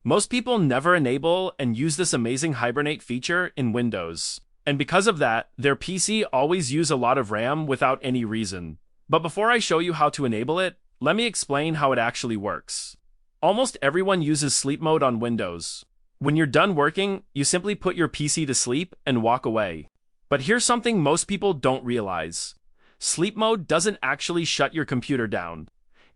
Most people never enable and use this amazing Hibernate feature in Windows. And because of that, their PC always use a lot of RAM without any reason. But before I show you how to enable it, let me explain how it actually works. Almost everyone uses sleep mode on Windows. When you're done working, you simply put your PC to sleep and walk away. But here's something most people don't realize. Sleep mode doesn't actually shut your computer down.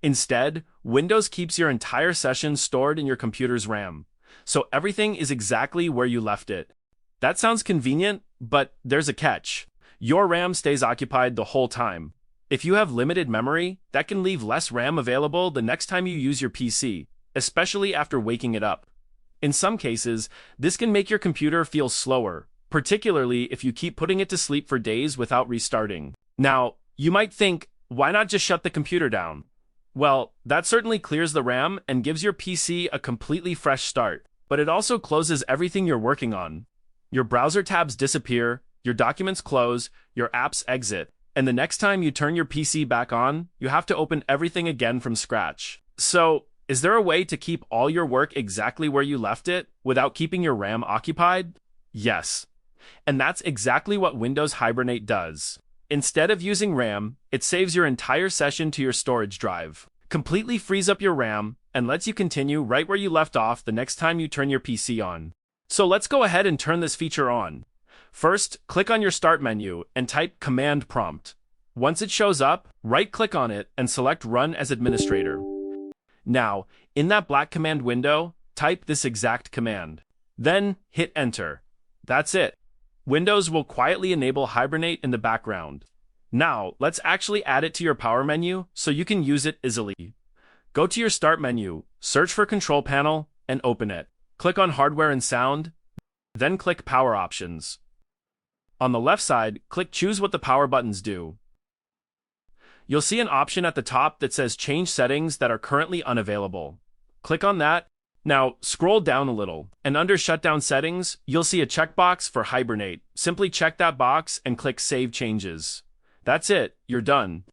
Instead, Windows keeps your entire session stored in your computer's RAM, so everything is exactly where you left it. That sounds convenient, but there's a catch. Your RAM stays occupied the whole time. If you have limited memory, that can leave less RAM available the next time you use your PC, especially after waking it up. In some cases, this can make your computer feel slower, particularly if you keep putting it to sleep for days without restarting. Now, you might think, why not just shut the computer down? Well, that certainly clears the RAM and gives your PC a completely fresh start, but it also closes everything you're working on. Your browser tabs disappear, your documents close, your apps exit, and the next time you turn your PC back on, you have to open everything again from scratch. So, is there a way to keep all your work exactly where you left it without keeping your RAM occupied? Yes. And that's exactly what Windows Hibernate does. Instead of using RAM, it saves your entire session to your storage drive, completely frees up your RAM, and lets you continue right where you left off the next time you turn your PC on. So let's go ahead and turn this feature on. First, click on your Start menu and type Command Prompt. Once it shows up, right-click on it and select Run as Administrator. Now, in that black command window, type this exact command. Then, hit Enter. That's it. Windows will quietly enable Hibernate in the background. Now, let's actually add it to your power menu so you can use it easily. Go to your Start menu, search for Control Panel, and open it. Click on Hardware and Sound, then click Power Options. On the left side, click Choose what the power buttons do. You'll see an option at the top that says Change Settings that are currently unavailable. Click on that. Now, scroll down a little, and under Shutdown Settings, you'll see a checkbox for Hibernate. Simply check that box and click Save Changes. That's it, you're done.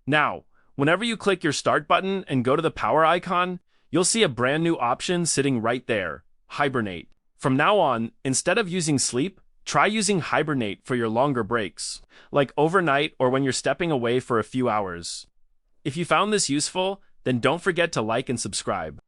Now, whenever you click your Start button and go to the power icon, you'll see a brand new option sitting right there, Hibernate. From now on, instead of using sleep, try using Hibernate for your longer breaks, like overnight or when you're stepping away for a few hours. If you found this useful, then don't forget to like and subscribe.